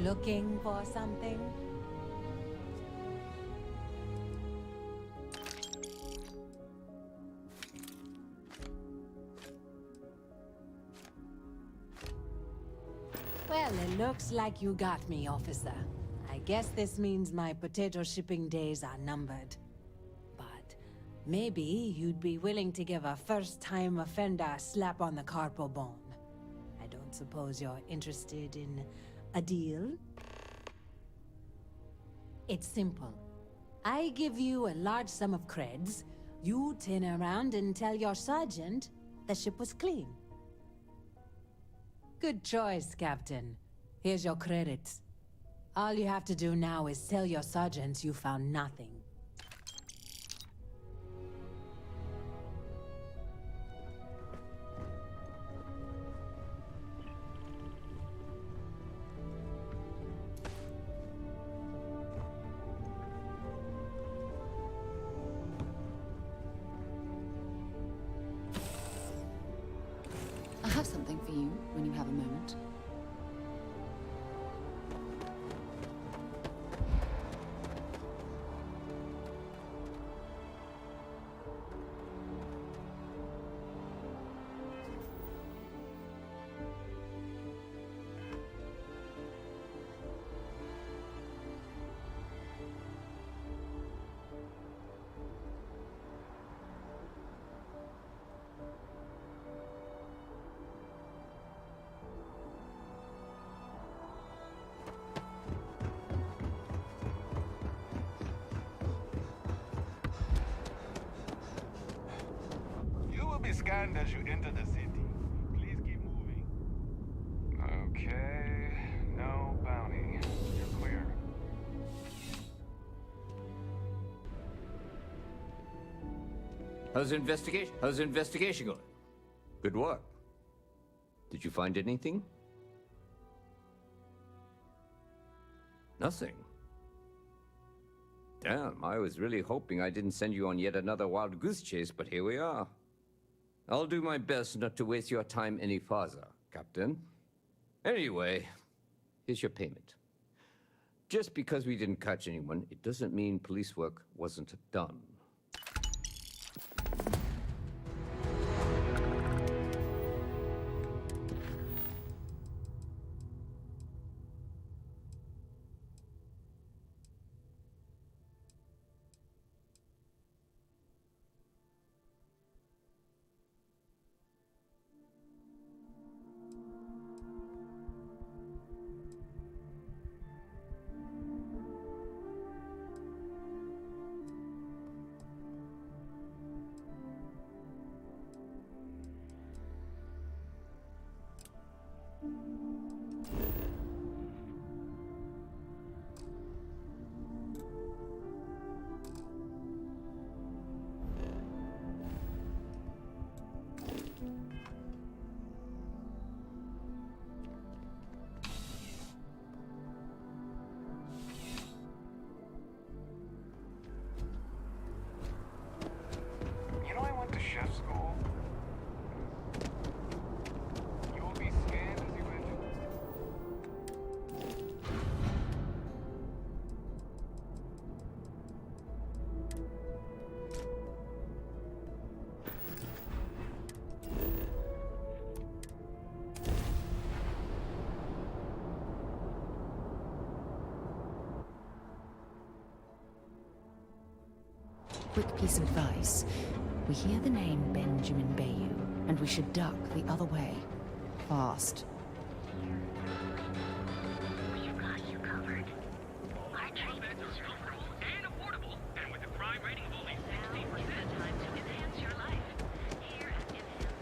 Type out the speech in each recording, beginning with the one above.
looking for something? Well, it looks like you got me, officer. I guess this means my potato shipping days are numbered. But maybe you'd be willing to give a first-time offender a slap on the carpal bone. I don't suppose you're interested in a deal? It's simple. I give you a large sum of creds, you turn around and tell your sergeant the ship was clean. Good choice, Captain. Here's your credits. All you have to do now is tell your sergeants you found nothing. I have something for you when you have a moment. Scanned as you enter the city. Please keep moving. Okay, no bounty. You're clear. How's the investigation going? Good work. Did you find anything? Nothing. Damn, I was really hoping I didn't send you on yet another wild goose chase, but here we are. I'll do my best not to waste your time any farther, Captain. Anyway, here's your payment. Just because we didn't catch anyone, it doesn't mean police work wasn't done. You know I went to chef school. You will be scanned as you enter. Quick piece of advice. We hear the name Benjamin Bayou, and we should duck the other way. Fast. We've got you covered. Our treatment is and affordable, and with a crime rating of only 60%. Time to enhance your life. Here at Enhance.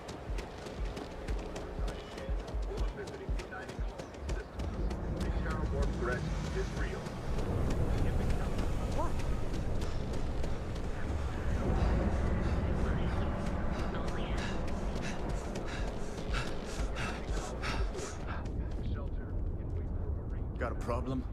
Visiting the dining hall systems. The Sharwarp threat is real. What? Got a problem?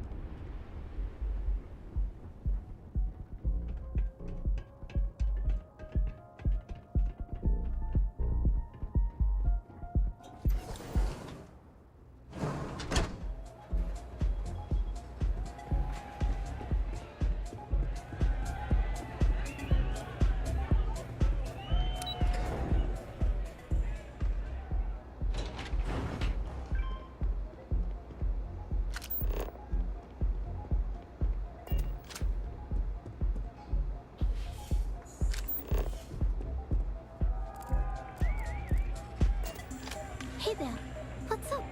Hey there. What's up?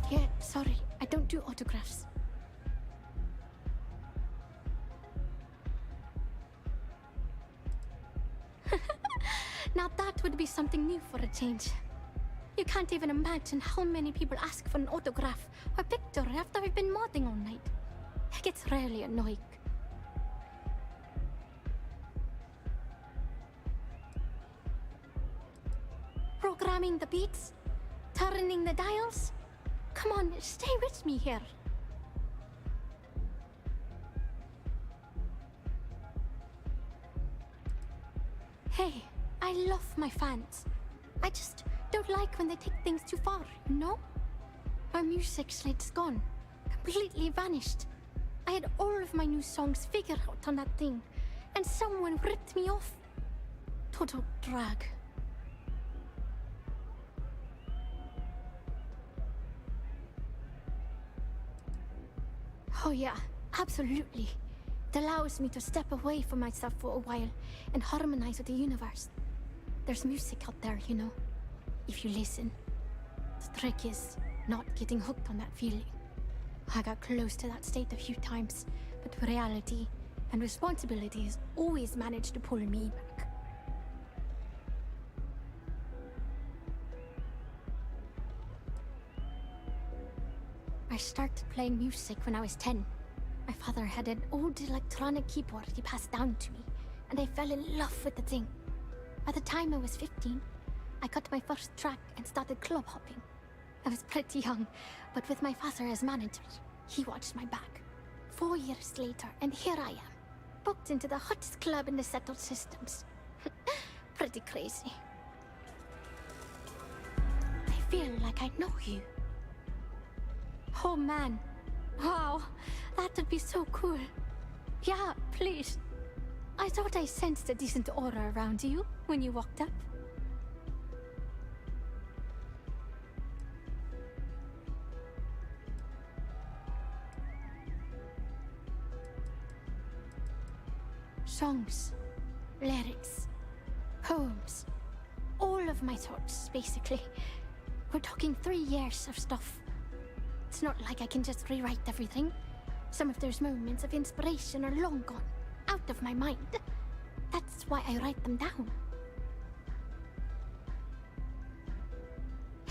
Yeah, sorry. I don't do autographs. Now that would be something new for a change. You can't even imagine how many people ask for an autograph or picture after we've been modding all night. It gets really annoying. Programming the beats? Turning the dials? Come on, stay with me here. Hey, I love my fans. I just don't like when they take things too far, you know? My music slate's gone. Completely vanished. I had all of my new songs figured out on that thing, and someone ripped me off. Total drag. Oh yeah, absolutely. It allows me to step away from myself for a while and harmonize with the universe. There's music out there, you know, if you listen. The trick is not getting hooked on that feeling. I got close to that state a few times, but reality and responsibilities always managed to pull me back. I started playing music when I was 10. My father had an old electronic keyboard he passed down to me, and I fell in love with the thing. By the time I was 15, I got my first track and started club hopping. I was pretty young, but with my father as manager, he watched my back. 4 years later, and here I am, booked into the hottest club in the settled systems. Pretty crazy. I feel like I know you. Oh man. Wow, that would be so cool. Yeah, please. I thought I sensed a decent aura around you when you walked up. Songs, lyrics, poems, all of my thoughts, basically. We're talking 3 years of stuff. It's not like I can just rewrite everything. Some of those moments of inspiration are long gone, out of my mind. That's why I write them down.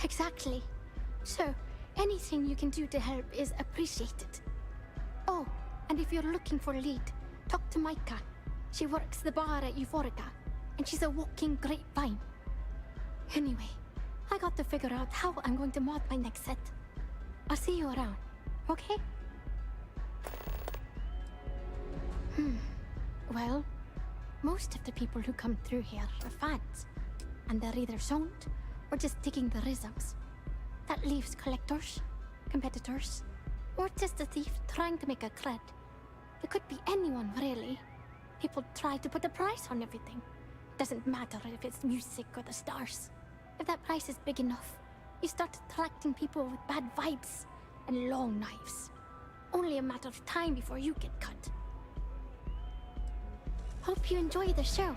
Exactly. So, anything you can do to help is appreciated. Oh, and if you're looking for a lead, talk to Micah. She works the bar at Euphorica, and she's a walking grapevine. Anyway, I got to figure out how I'm going to mod my next set. I'll see you around, okay? Well, most of the people who come through here are fans, and they're either zoned or just digging the rhythms. That leaves collectors, competitors, or just a thief trying to make a cred. It could be anyone, really. People try to put a price on everything. Doesn't matter if it's music or the stars. If that price is big enough, you start attracting people with bad vibes and long knives. Only a matter of time before you get cut. Hope you enjoy the show.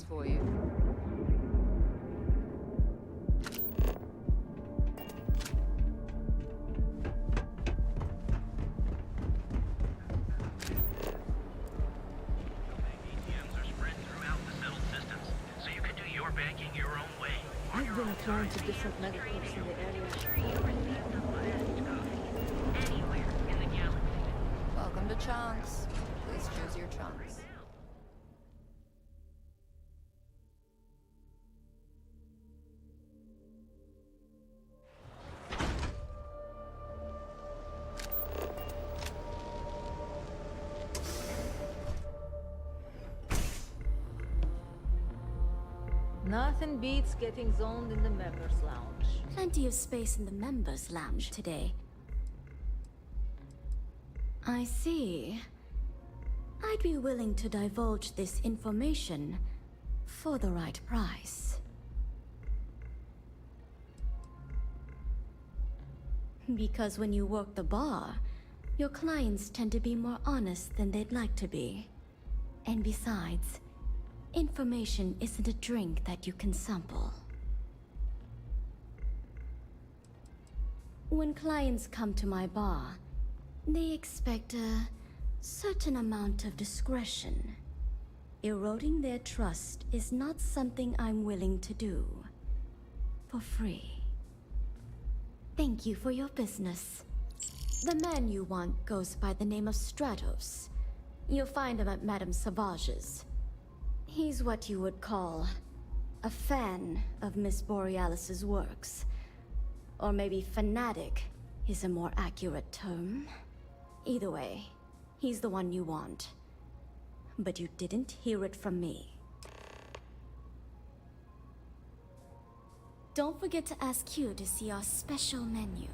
For you. ATMs are spread throughout the settled systems, so you can do your banking your own way. I've been applying to different medical in the area. Anywhere in the galaxy. Welcome Welcome to Chunks. Please choose your chunks. Nothing beats getting zoned in the members' lounge. Plenty of space in the members' lounge today. I see. I'd be willing to divulge this information for the right price. Because when you work the bar, your clients tend to be more honest than they'd like to be. And besides, information isn't a drink that you can sample. When clients come to my bar, they expect a certain amount of discretion. Eroding their trust is not something I'm willing to do for free. Thank you for your business. The man you want goes by the name of Stratos. You'll find him at Madame Savage's. He's what you would call a fan of Miss Borealis's works. Or maybe fanatic is a more accurate term. Either way, he's the one you want. But you didn't hear it from me. Don't forget to ask Q to see our special menu.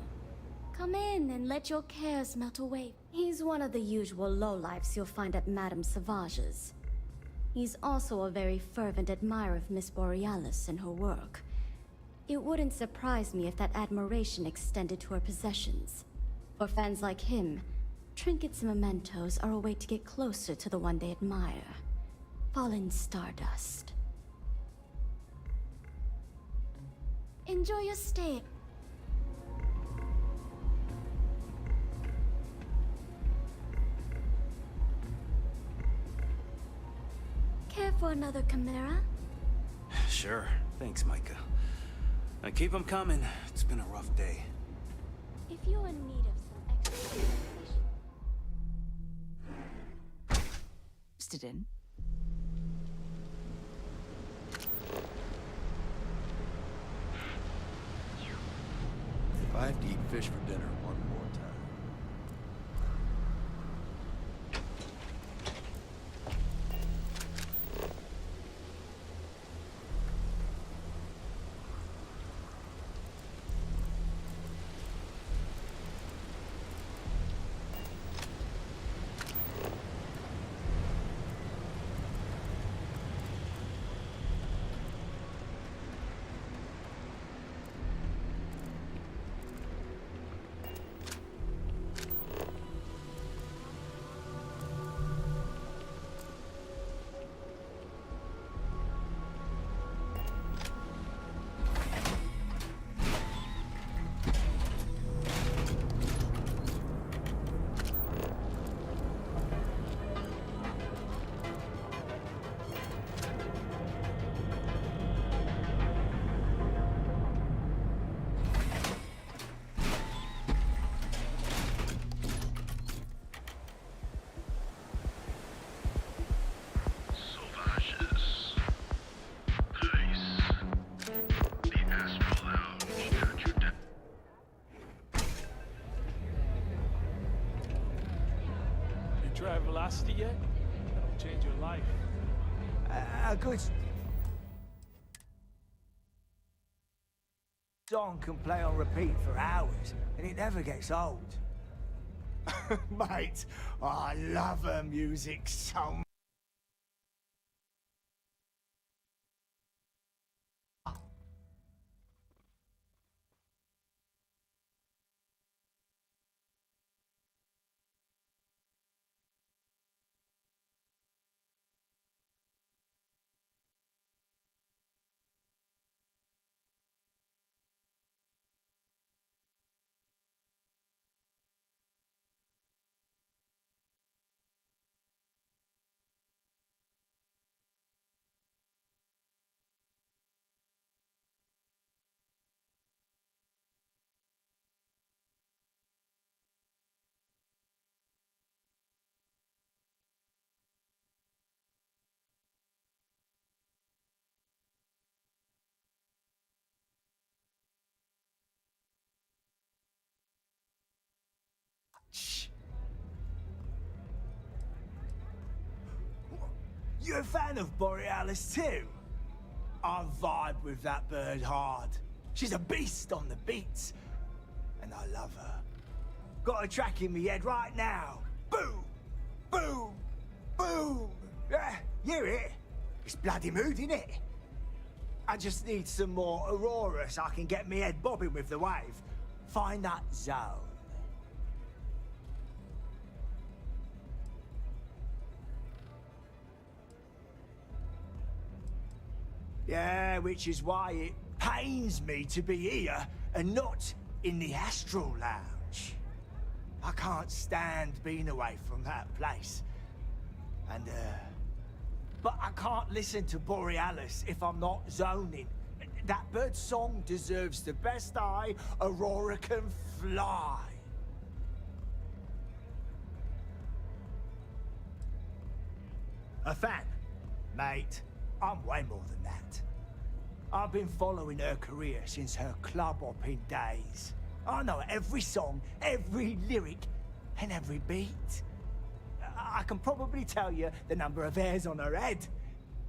Come in and let your cares melt away. He's one of the usual lowlifes you'll find at Madame Savage's. He's also a very fervent admirer of Miss Borealis and her work. It wouldn't surprise me if that admiration extended to her possessions. For fans like him, trinkets and mementos are a way to get closer to the one they admire. Fallen stardust. Enjoy your stay. Care for another chimera? Sure. Thanks, Micah. Now keep them coming. It's been a rough day. If you're in need of some extra information... Stood in. If I have to eat fish for dinner one more time. Try velocity yet? That'll change your life. A good song can play on repeat for hours, and it never gets old. Mate, I love her music so much. You a fan of Borealis too? I vibe with that bird hard. She's a beast on the beats, and I love her. Got a track in me head right now. Boom! Boom! Boom! Yeah, hear it? It's bloody mood, innit? I just need some more Aurora so I can get me head bobbing with the wave. Find that zone. Yeah, which is why it pains me to be here and not in the Astral Lounge. I can't stand being away from that place. And, but I can't listen to Borealis if I'm not zoning. That bird's song deserves the best eye Aurora can fly. A fan? Mate, I'm way more than that. I've been following her career since her club hopping days. I know every song, every lyric, and every beat. I can probably tell you the number of hairs on her head,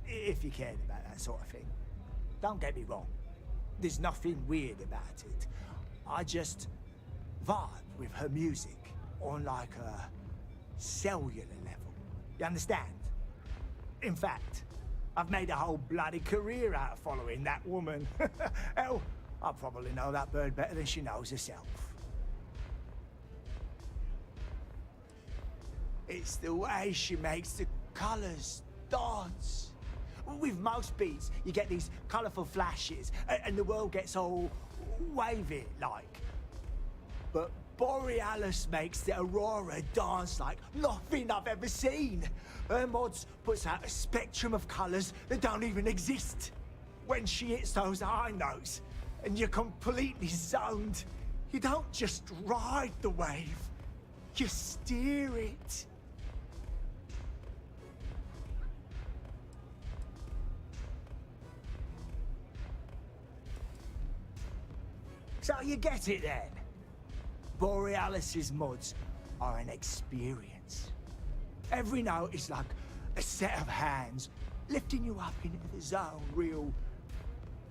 if you cared about that sort of thing. Don't get me wrong, there's nothing weird about it. I just vibe with her music on like a cellular level. You understand? In fact, I've made a whole bloody career out of following that woman. Hell, I probably know that bird better than she knows herself. It's the way she makes the colours dance. With most beats, you get these colourful flashes, and the world gets all wavy like. But Borealis makes the Aurora dance like nothing I've ever seen. Her mods puts out a spectrum of colours that don't even exist. When she hits those high notes, and you're completely zoned, you don't just ride the wave, you steer it. So you get it then? Borealis's mods are an experience. Every note is like a set of hands lifting you up into the zone real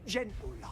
gentle like.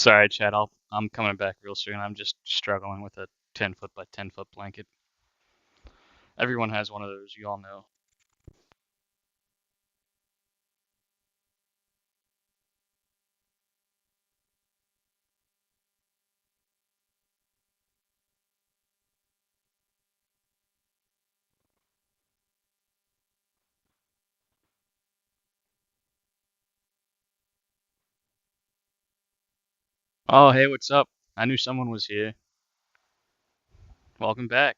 Sorry, Chad. I'm coming back real soon. I'm just struggling with a 10-foot by 10-foot blanket. Everyone has one of those, you all know. Oh, hey, what's up? I knew someone was here. Welcome back.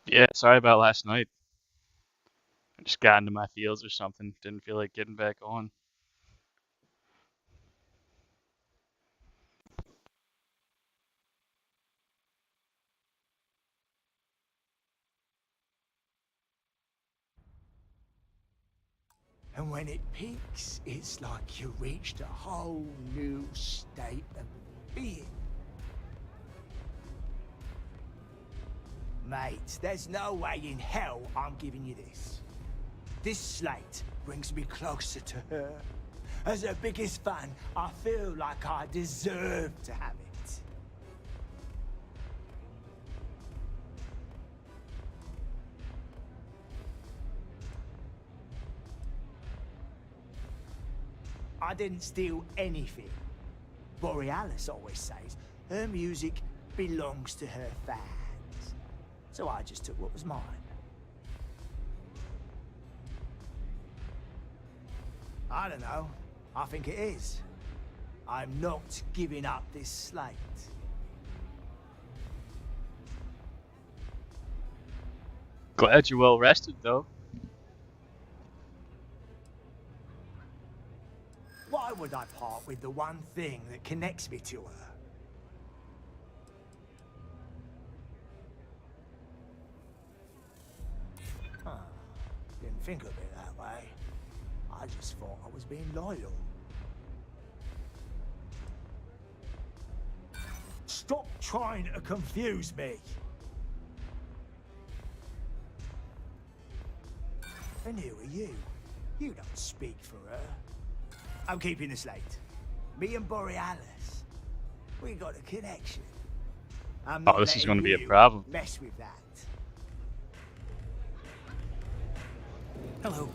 Yeah, sorry about last night. I just got into my feels or something. Didn't feel like getting back on. And when it peaks, it's like you reached a whole new state of being. Mate, there's no way in hell I'm giving you this. This slate brings me closer to her. As her biggest fan, I feel like I deserve to have it. I didn't steal anything. Borealis always says her music belongs to her fans. So I just took what was mine. I don't know. I think it is. I'm not giving up this slate. Glad you're well rested, though. Why would I part with the one thing that connects me to her? Huh. Didn't think of it that way. I just thought I was being loyal. Stop trying to confuse me. And who are you? You don't speak for her. I'm keeping the slate. Me and Borealis. We got a connection. I'm not This is going to be a letting you problem. mess with that. Hello.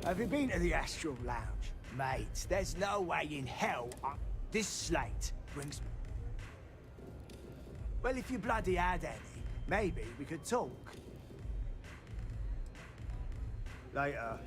Have you been to the Astral Lounge? Mate, there's no way in hell this slate brings me... Well, if you bloody had any, maybe we could talk. Later.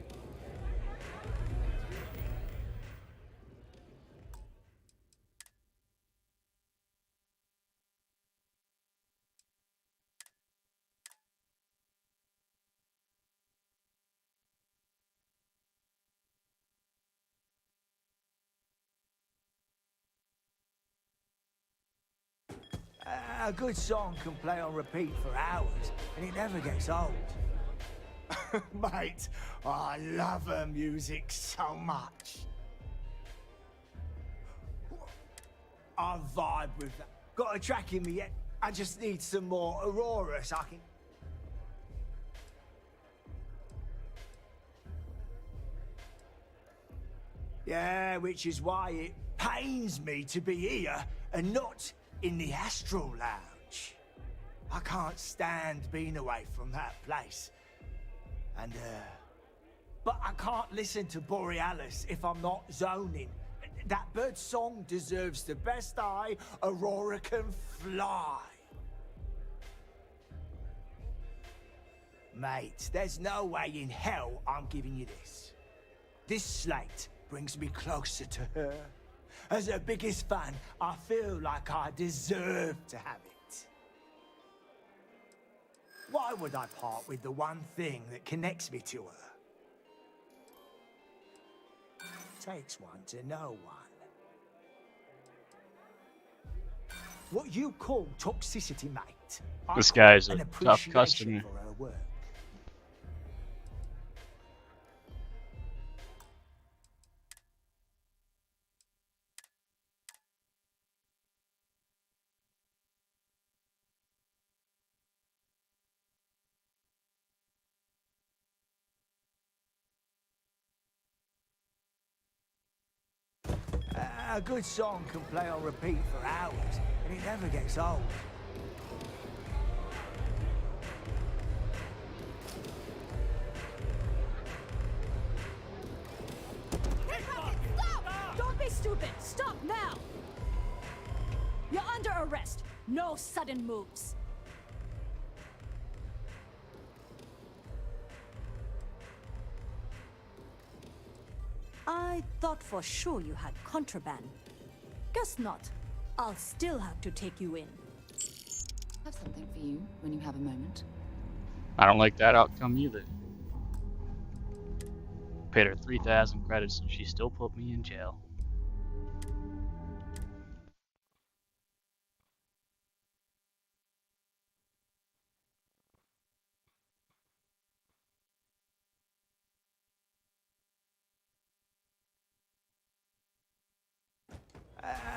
A good song can play on repeat for hours, and it never gets old. Mate, I love her music so much. I vibe with that. Got a track in me yet? I just need some more Aurora so I can... Yeah, which is why it pains me to be here and not in the Astral Lounge. I can't stand being away from that place. And, but I can't listen to Borealis if I'm not zoning. That bird's song deserves the best eye Aurora can fly. Mate, there's no way in hell I'm giving you this. This slate brings me closer to her. As her biggest fan, I feel like I deserve to have it. Why would I part with the one thing that connects me to her? Takes one to know one. What you call toxicity, mate. This guy's a an tough appreciation customer. for her work. A good song can play on repeat for hours, and it never gets old. Stop! Don't be stupid! Stop now! You're under arrest. No sudden moves. I thought for sure you had contraband. Guess not. I'll still have to take you in. Have something for you when you have a moment. I don't like that outcome either. Paid her 3,000 credits and she still put me in jail.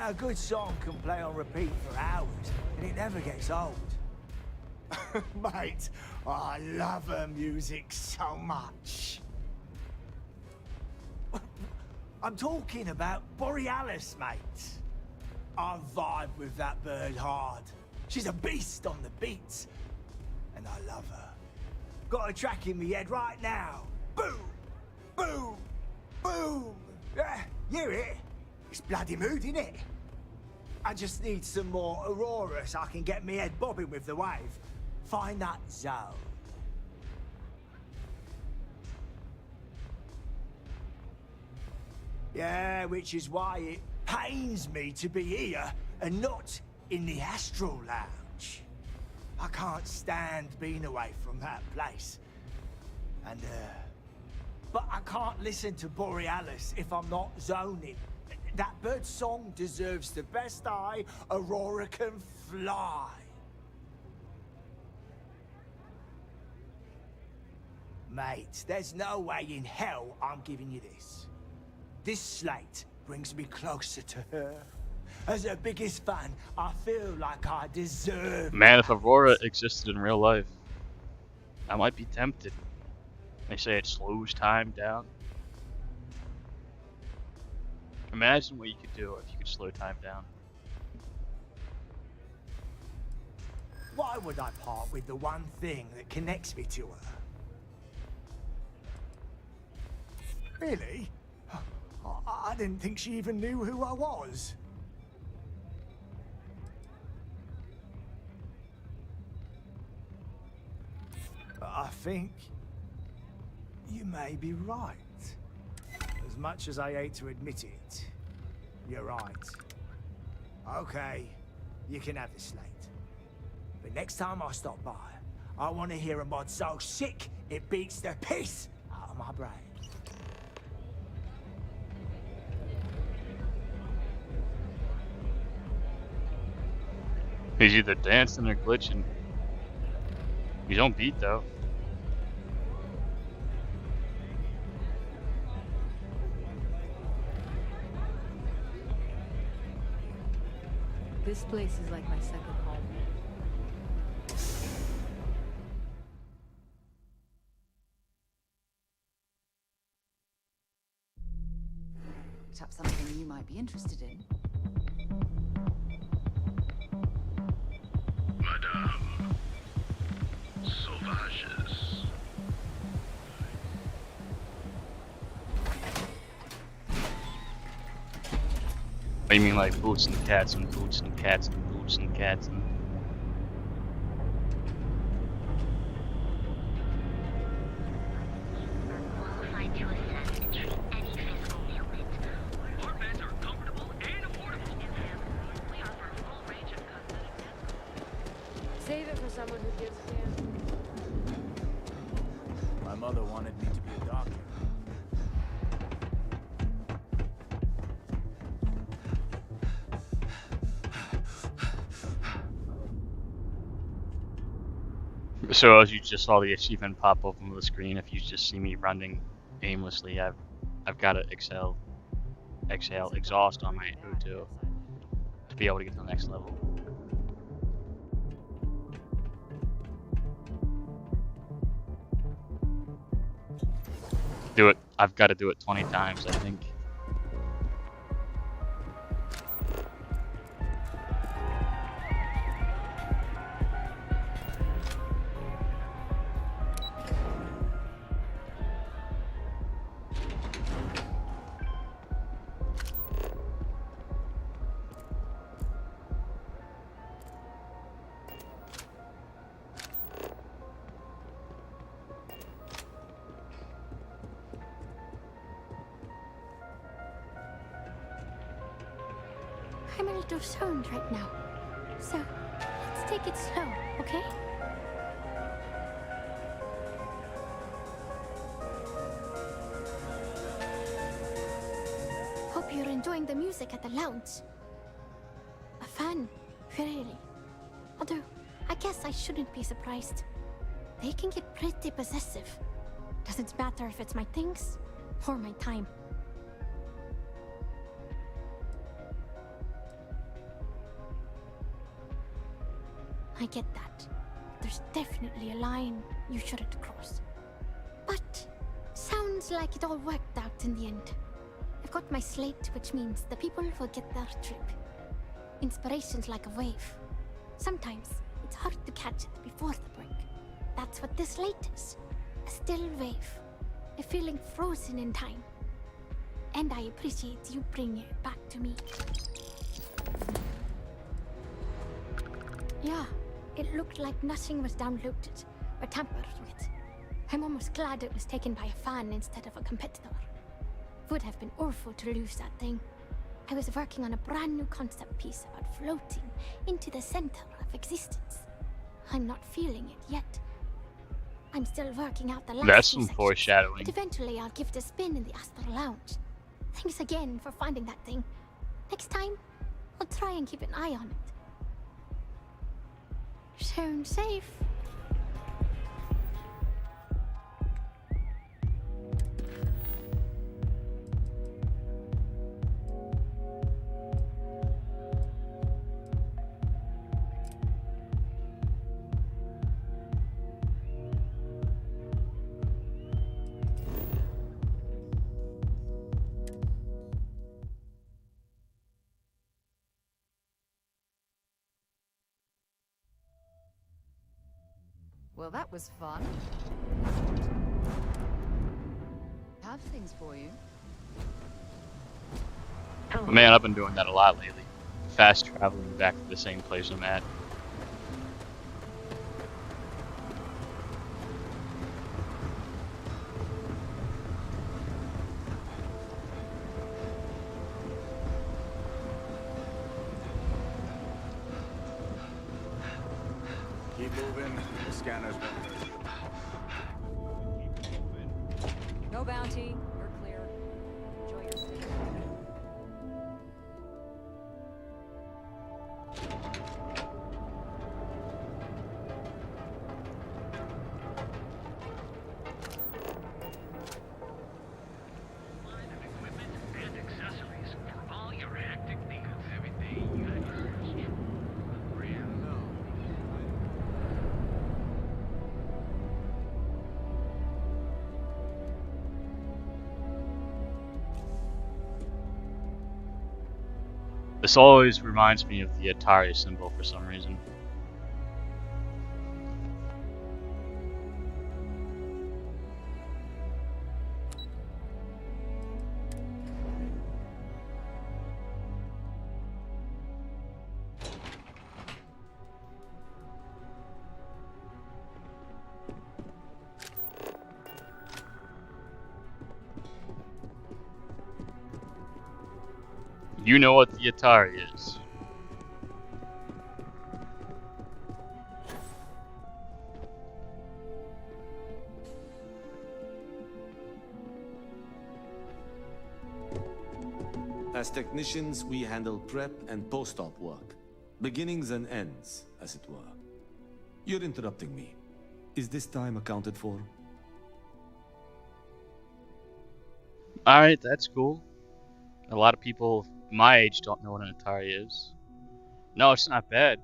A good song can play on repeat for hours, and it never gets old. Mate, I love her music so much. I'm talking about Borealis, mate. I vibe with that bird hard. She's a beast on the beats, and I love her. Got a track in my head right now. Boom! Boom! Boom! Yeah, hear it? It's bloody mood, innit? I just need some more Aurora so I can get me head bobbing with the wave. Find that zone. Yeah, which is why it pains me to be here and not in the Astral Lounge. I can't stand being away from that place. And, but I can't listen to Borealis if I'm not zoning. That bird's song deserves the best eye Aurora can fly. Mate, there's no way in hell I'm giving you this. This slate brings me closer to her. As her biggest fan, I feel like I deserve. Man, if Aurora existed in real life, I might be tempted. They say it slows time down. Imagine what you could do if you could slow time down. Why would I part with the one thing that connects me to her? Really? I didn't think she even knew who I was. I think you may be right. As much as I hate to admit it, you're right. Okay, you can have the slate. But next time I stop by, I want to hear a mod so sick it beats the piss out of my brain. He's either dancing or glitching. He's on beat though. This place is like my second home. Picked up something you might be interested in. Madame, sauvages. you mean like boots and cats and boots and cats and boots and cats and... Qualified to assess and treat any physical ailment. Our beds are comfortable and affordable. We offer a full range of cosmetic meds. Save it for someone who gives a damn. My mother wanted me to be a doctor. So as you just saw the achievement pop up on the screen, if you just see me running aimlessly, I've got to exhale exhaust on my O2 to be able to get to the next level. Do it. I've got to do it 20 times, I think. I'm a little stoned right now. So, let's take it slow, okay? Hope you're enjoying the music at the lounge. A fan, really. Although, I guess I shouldn't be surprised. They can get pretty possessive. Doesn't matter if it's my things or my time. I get that. There's definitely a line you shouldn't cross. But sounds like it all worked out in the end. I've got my slate, which means the people will get their trip. Inspiration's like a wave. Sometimes it's hard to catch it before the break. That's what this slate is. A still wave. A feeling frozen in time. And I appreciate you bringing it back to me. Yeah. It looked like nothing was downloaded or tampered with. I'm almost glad it was taken by a fan instead of a competitor. Would have been awful to lose that thing. I was working on a brand new concept piece about floating into the center of existence. I'm not feeling it yet. I'm still working out the last That's few some sections, foreshadowing. but eventually I'll give it a spin in the Astral Lounge. Thanks again for finding that thing. Next time, I'll try and keep an eye on it. Sound safe. Well, that was fun. Have things for you. Man, I've been doing that a lot lately. Fast traveling back to the same place I'm at. Keep moving. The scanner's been... No bounty. You're clear. Enjoy your stay. And accessories for all your hectic needs. Everything you got searched. Real low. This always reminds me of the Atari symbol for some reason. You know what the Atari is. As technicians, we handle prep and post-op work. Beginnings and ends, as it were. You're interrupting me. Is this time accounted for? Alright, that's cool. A lot of people my age don't know what an Atari is. No, it's not bad.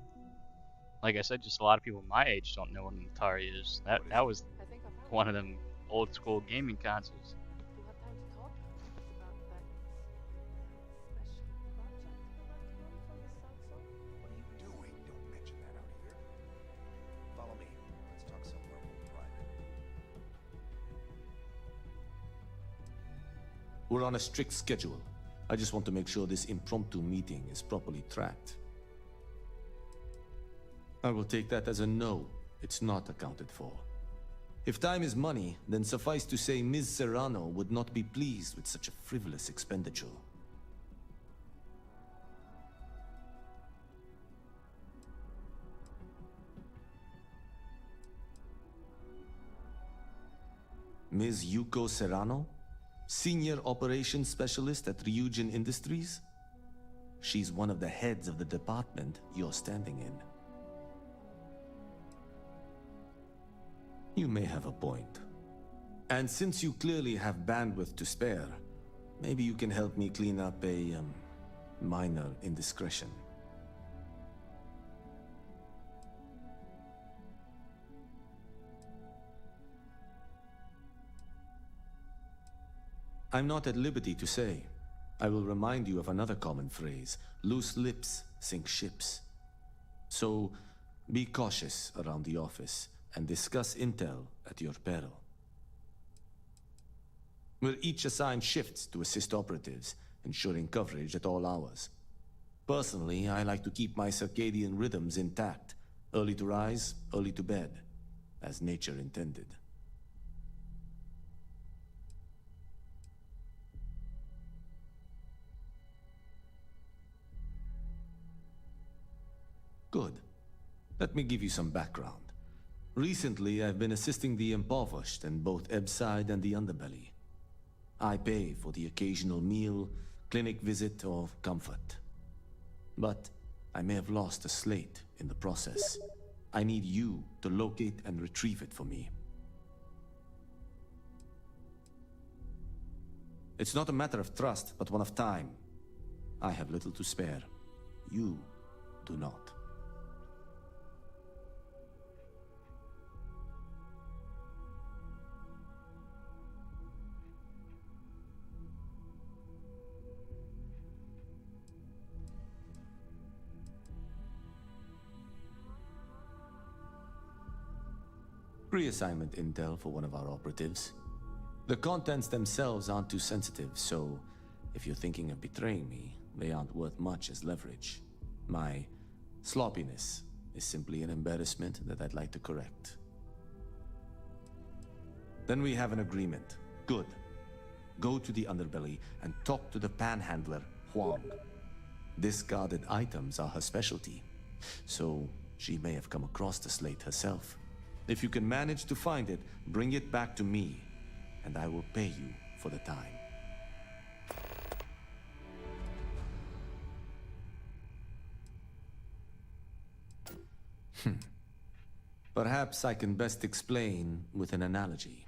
Like I said, just a lot of people my age don't know what an Atari is. That was one of them old school gaming consoles. Follow me. Let's talk somewhere more private. We're on a strict schedule. I just want to make sure this impromptu meeting is properly tracked. I will take that as a no. It's not accounted for. If time is money, then suffice to say Ms. Serrano would not be pleased with such a frivolous expenditure. Ms. Yuko Serrano? Senior Operations Specialist at Ryujin Industries? She's one of the heads of the department you're standing in. You may have a point. And since you clearly have bandwidth to spare, maybe you can help me clean up a, minor indiscretion. I'm not at liberty to say. I will remind you of another common phrase: loose lips sink ships. So, be cautious around the office and discuss intel at your peril. We're each assigned shifts to assist operatives, ensuring coverage at all hours. Personally, I like to keep my circadian rhythms intact. Early to rise, early to bed, as nature intended. Good. Let me give you some background. Recently, I've been assisting the impoverished in both Ebbside and the Underbelly. I pay for the occasional meal, clinic visit, or comfort. But I may have lost a slate in the process. I need you to locate and retrieve it for me. It's not a matter of trust, but one of time. I have little to spare. You do not. Reassignment intel for one of our operatives. The contents themselves aren't too sensitive, so if you're thinking of betraying me, they aren't worth much as leverage. My sloppiness is simply an embarrassment that I'd like to correct. Then we have an agreement. Good. Go to the Underbelly and talk to the panhandler, Huang. Discarded items are her specialty, so she may have come across the slate herself. If you can manage to find it, bring it back to me, and I will pay you for the time. Perhaps I can best explain with an analogy.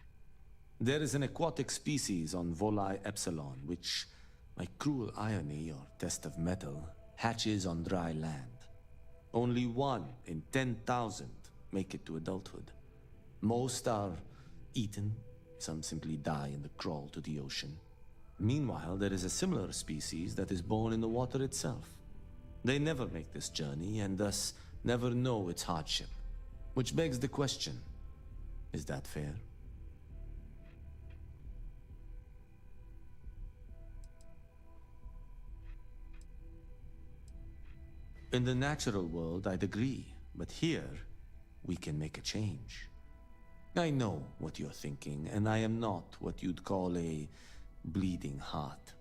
There is an aquatic species on Volai Epsilon, which, by cruel irony or test of metal, hatches on dry land. Only 1 in 10,000 make it to adulthood. Most are eaten, some simply die in the crawl to the ocean. Meanwhile, there is a similar species that is born in the water itself. They never make this journey and thus never know its hardship. Which begs the question, is that fair? In the natural world, I'd agree, but here, we can make a change. I know what you're thinking, and I am not what you'd call a bleeding heart.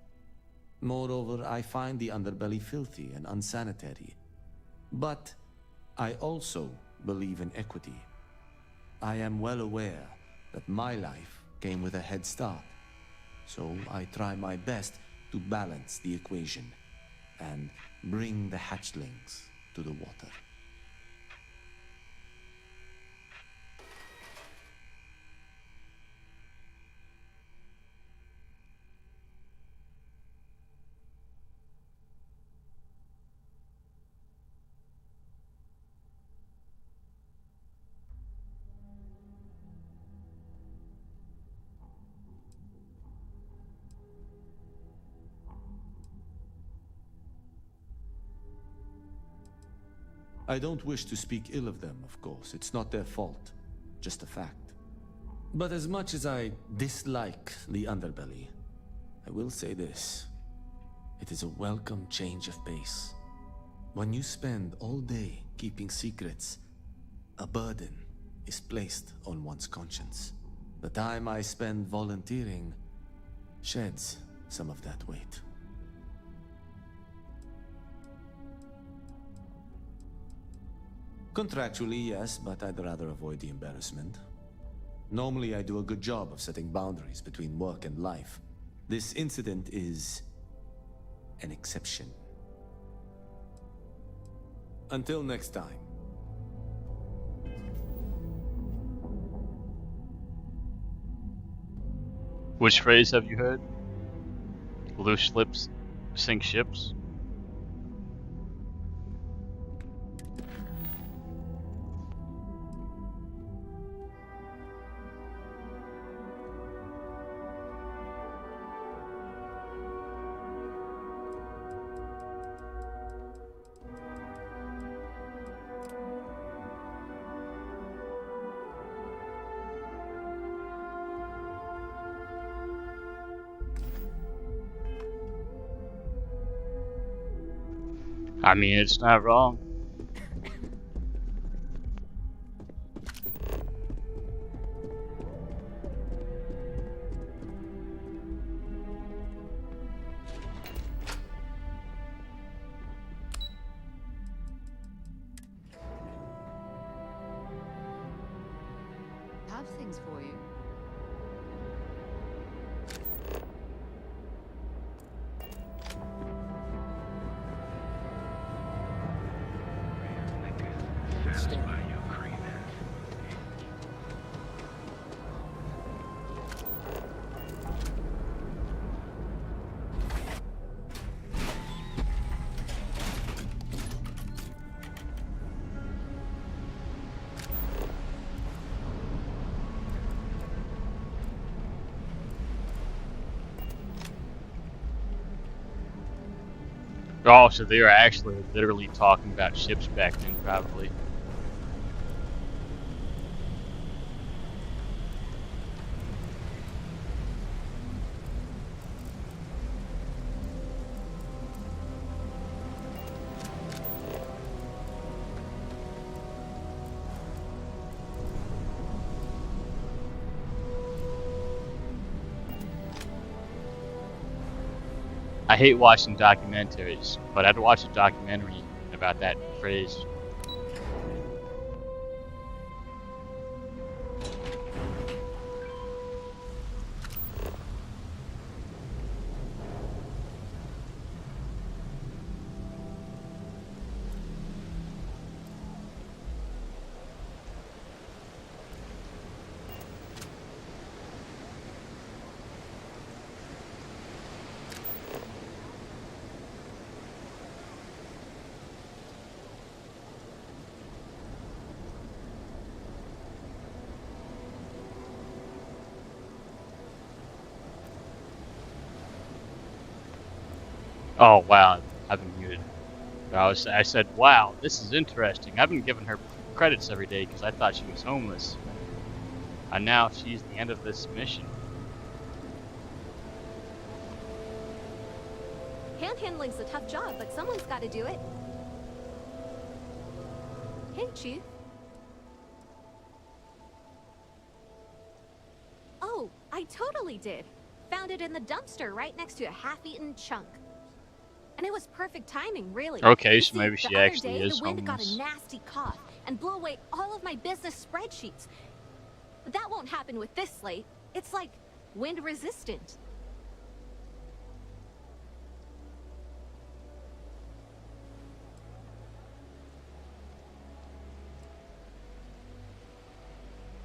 Moreover, I find the underbelly filthy and unsanitary. But I also believe in equity. I am well aware that my life came with a head start. So I try my best to balance the equation and bring the hatchlings to the water. I don't wish to speak ill of them, of course. It's not their fault, just a fact. But as much as I dislike the underbelly, I will say this. It is a welcome change of pace. When you spend all day keeping secrets, a burden is placed on one's conscience. The time I spend volunteering sheds some of that weight. Contractually, yes, but I'd rather avoid the embarrassment. Normally, I do a good job of setting boundaries between work and life. This incident is an exception. Until next time. Which phrase have you heard? Loose lips sink ships? I mean, it's not wrong. Have things for you. Oh, so they were actually literally talking about ships back then, probably. I hate watching documentaries, but I'd watch a documentary about that phrase. Oh wow, I've been muted. I said, wow, this is interesting. I've been giving her credits every day because I thought she was homeless. And now she's the end of this mission. Handhandling's a tough job, but someone's got to do it. Hey, Chief. Oh, I totally did. Found it in the dumpster right next to a half-eaten chunk. And it was perfect timing, really. Okay, You so see, maybe the she other actually day, is the wind got a homeless. nasty cough and blew away all of my business spreadsheets. But that won't happen with this slate. It's like wind resistant.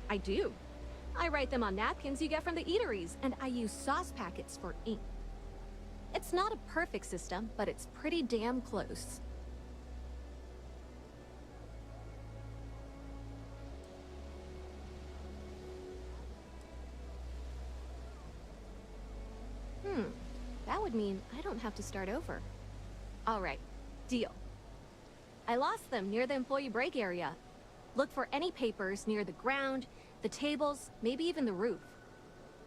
I do. I write them on napkins you get from the eateries, and I use sauce packets for ink. It's not a perfect system, but it's pretty damn close. That would mean I don't have to start over. All right, deal. I lost them near the employee break area. Look for any papers near the ground, the tables, maybe even the roof.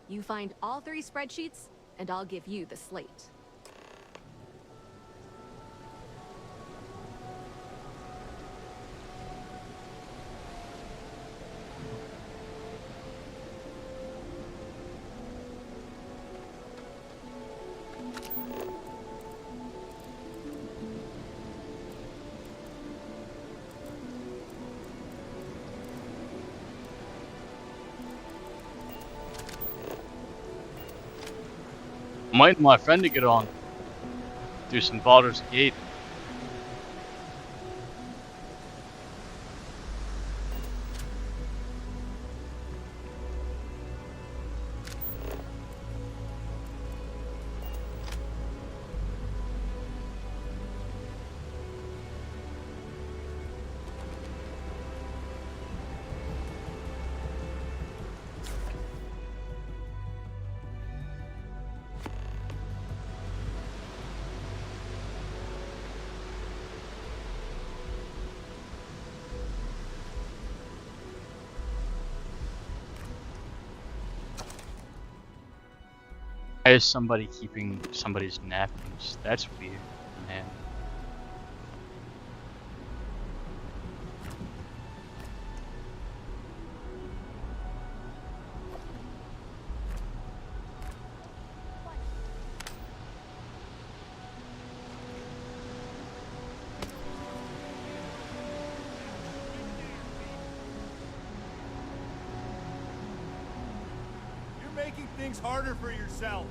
You find all 3 spreadsheets, and I'll give you the slate. I'm waiting for my friend to get on. Do some Baldur's Gate. Why is somebody keeping somebody's napkins? That's weird, man. You're making things harder for yourself.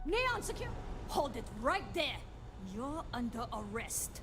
Neon secure. Hold it right there. You're under arrest.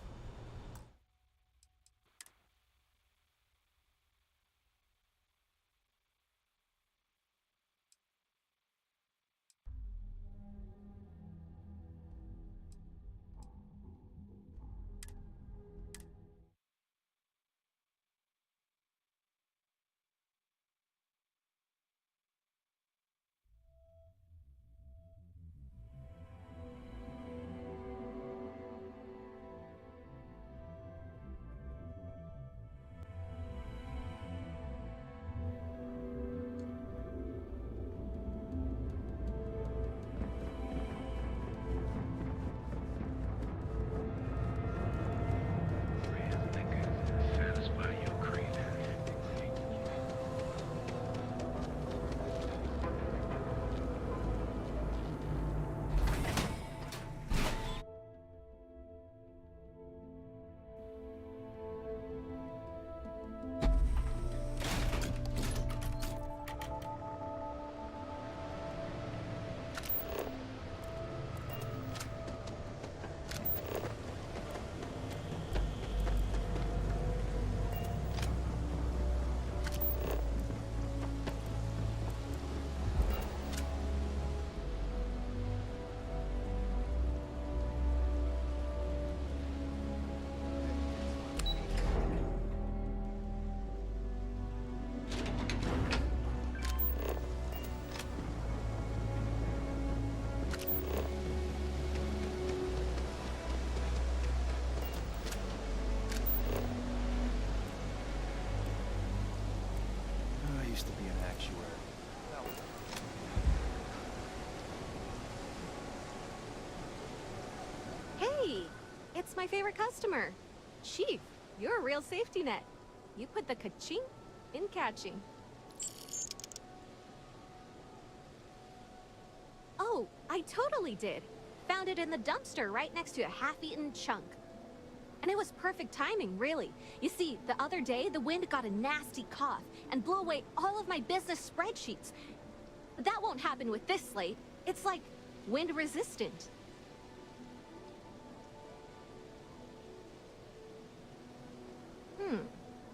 Hey, it's my favorite customer. Chief, you're a real safety net. You put the ka-ching in catching. Oh, I totally did. Found it in the dumpster right next to a half-eaten chunk. And it was perfect timing, really. You see, the other day, the wind got a nasty cough and blew away all of my business spreadsheets. That won't happen with this slate. It's like wind-resistant.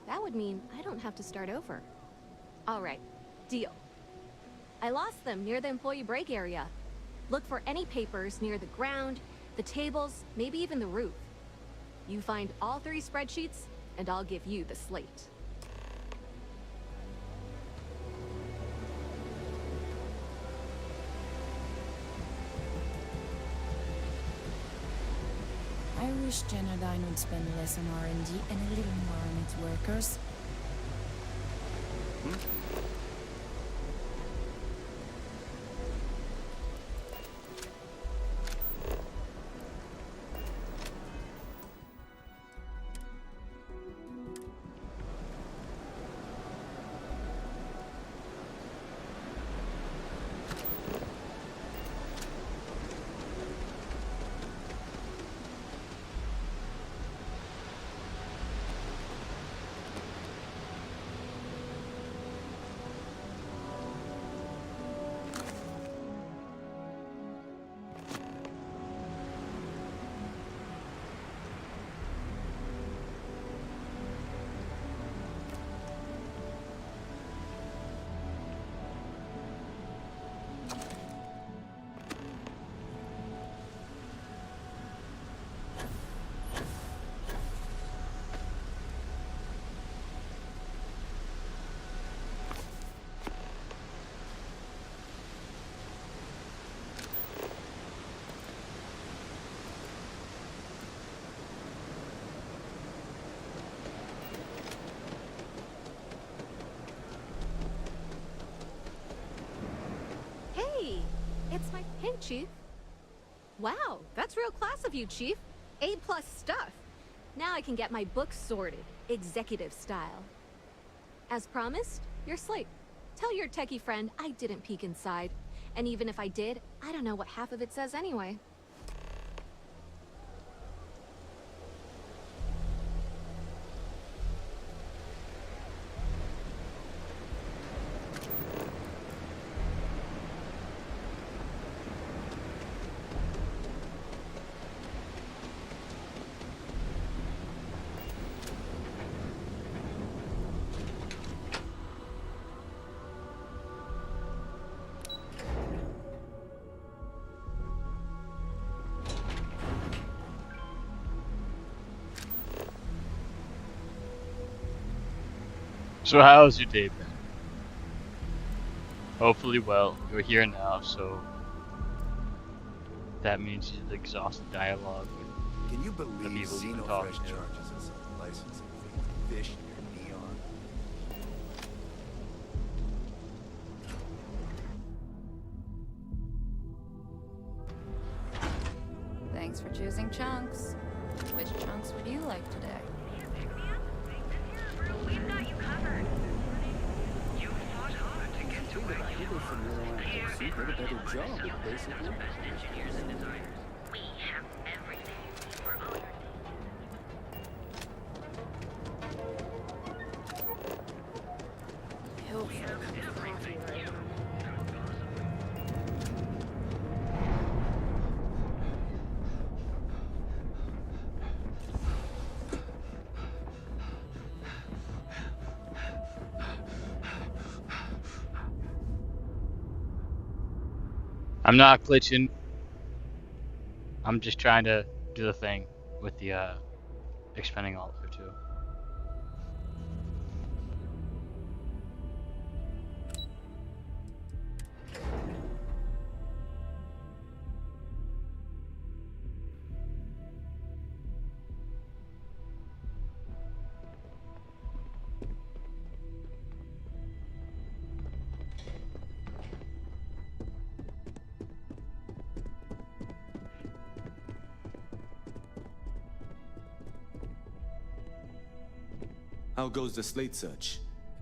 That would mean I don't have to start over. All right, deal. I lost them near the employee break area. Look for any papers near the ground, the tables, maybe even the roof. You find all 3 spreadsheets, and I'll give you the slate. I wish Genodyne would spend less on R&D and a little more on its workers. It's my pink, Chief. Wow, that's real class of you, Chief. A+ stuff. Now I can get my books sorted, executive style. As promised, your slate. Tell your techie friend I didn't peek inside. And even if I did, I don't know what half of it says anyway. So how's your day been? Hopefully well. You're here now, so that means you've exhausted dialogue with Can you the believe people you've been Xeno talking Fresh to. charges us a licensing fee? Fish near Neon. Thanks for choosing Chunks. Which chunks would you like today? We've got you covered. You fought hard to get to where you are. Here did a better job, basically. best engineers and designers. We have everything for all your I'm not glitching. I'm just trying to do the thing with the expending all of it too. How goes the slate search?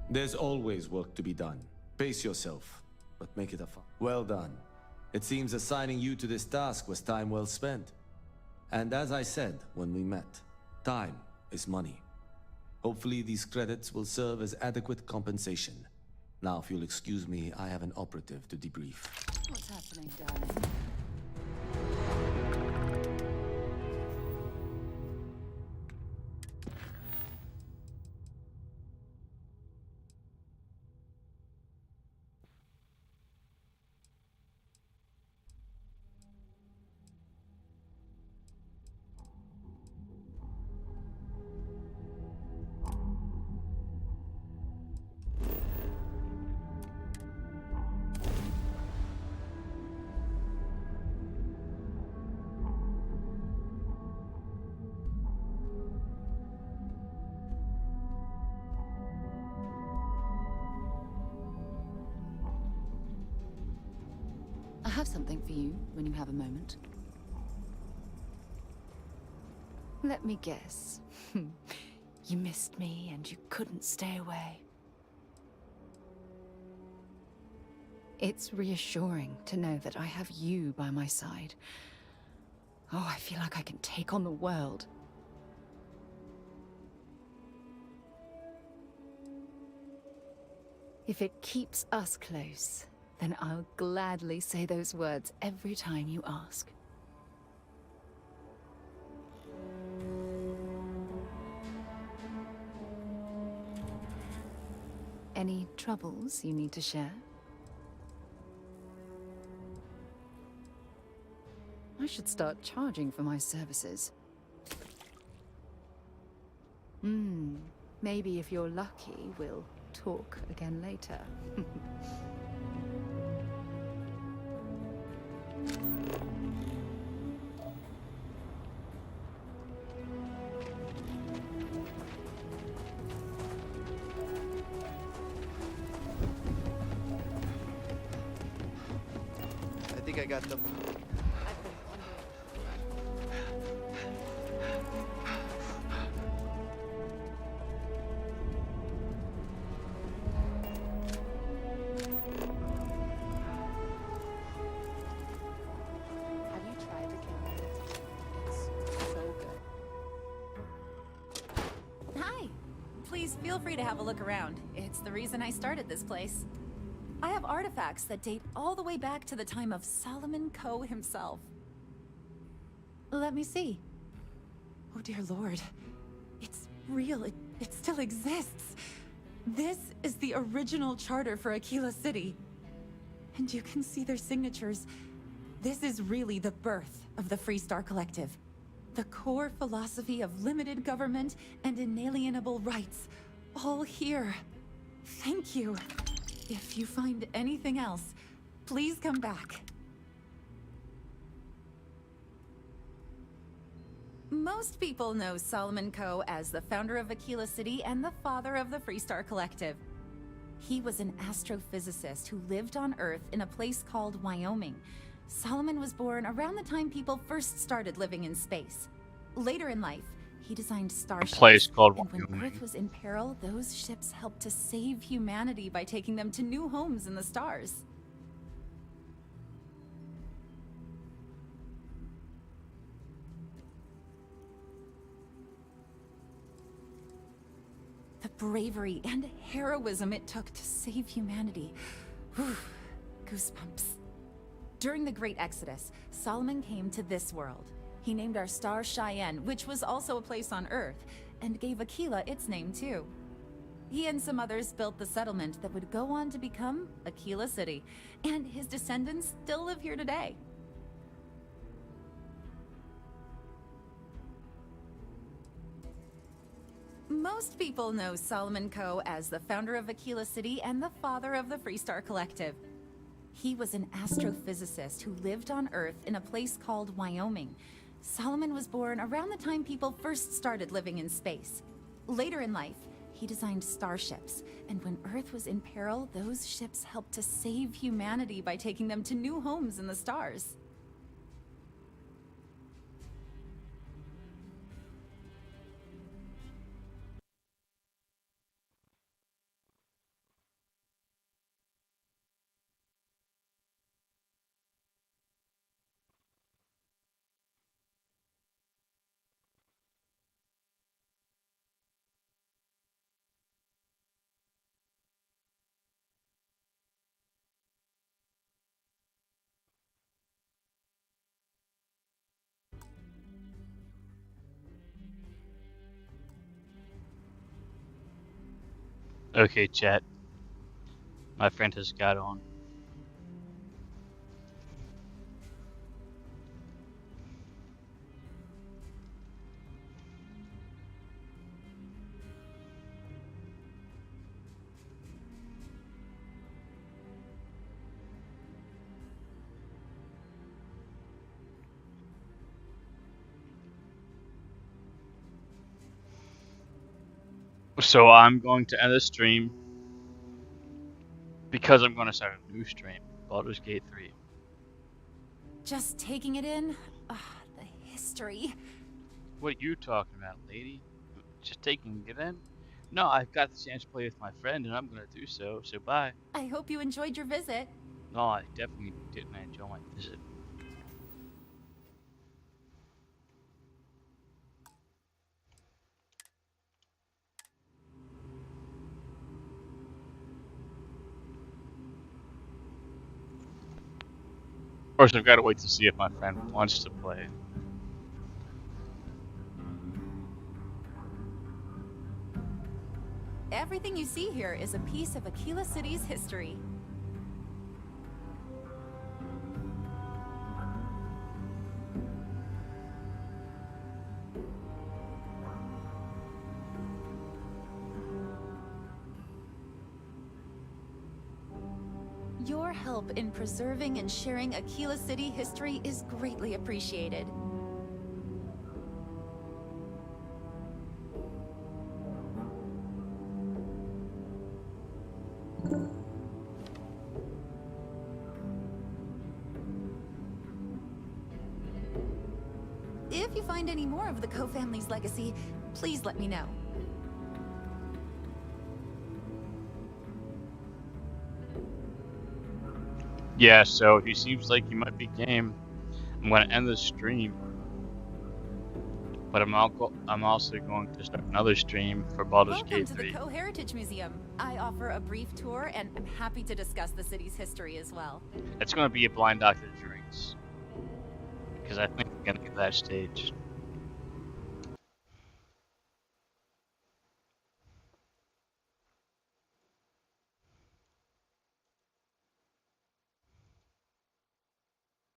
There's always work to be done. Pace yourself, but make it a fun. Well done. It seems assigning you to this task was time well spent. And as I said when we met, time is money. Hopefully these credits will serve as adequate compensation. Now, if you'll excuse me, I have an operative to debrief. What's happening, darling? I have something for you when you have a moment. Let me guess. You missed me and you couldn't stay away. It's reassuring to know that I have you by my side. Oh, I feel like I can take on the world. If it keeps us close, then I'll gladly say those words every time you ask. Any troubles you need to share? I should start charging for my services. Maybe if you're lucky, we'll talk again later. I think I got them. Have you tried the camera? It's so good. Hi. Please feel free to have a look around. It's the reason I started this place. I have artifacts that date all the way back to the time of Solomon Coe himself. Let me see. Oh dear Lord. It's real. It still exists. This is the original charter for Aquila City. And you can see their signatures. This is really the birth of the Freestar Collective. The core philosophy of limited government and inalienable rights. All here. Thank you. If you find anything else, please come back. Most people know Solomon Coe as the founder of Aquila City and the father of the Freestar Collective. He was an astrophysicist who lived on Earth in a place called Wyoming. Solomon was born around the time people first started living in space. Later in life, he designed starships. A place called and when Wyoming. Earth was in peril, those ships helped to save humanity by taking them to new homes in the stars. The bravery and heroism it took to save humanity. Whew, goosebumps. During the Great Exodus, Solomon came to this world. He named our star Cheyenne, which was also a place on Earth, and gave Aquila its name too. He and some others built the settlement that would go on to become Aquila City, and his descendants still live here today. Most people know Solomon Coe as the founder of Aquila City and the father of the Freestar Collective. He was an astrophysicist who lived on Earth in a place called Wyoming. Solomon was born around the time people first started living in space. Later in life, he designed starships, and when Earth was in peril, those ships helped to save humanity by taking them to new homes in the stars. Okay, chat. My friend has got on. So I'm going to end the stream because I'm going to start a new stream, Baldur's Gate 3. Just taking it in? The history. What are you talking about, lady? Just taking it in? No, I've got the chance to play with my friend, and I'm going to do so. So bye. I hope you enjoyed your visit. No, I definitely didn't enjoy my visit. Of course, I've got to wait to see if my friend wants to play. Everything you see here is a piece of Aquila City's history. Your help in preserving and sharing Aquila City history is greatly appreciated. If you find any more of the Coe family's legacy, please let me know. Yeah, so he seems like he might be game. I'm going to end the stream. But I'm also going to start another stream for Baldur's Gate 3. Welcome to the Coe Heritage Museum. I offer a brief tour, and I'm happy to discuss the city's history as well. It's going to be a blind doctor drinks. Because I think we're going to get that stage.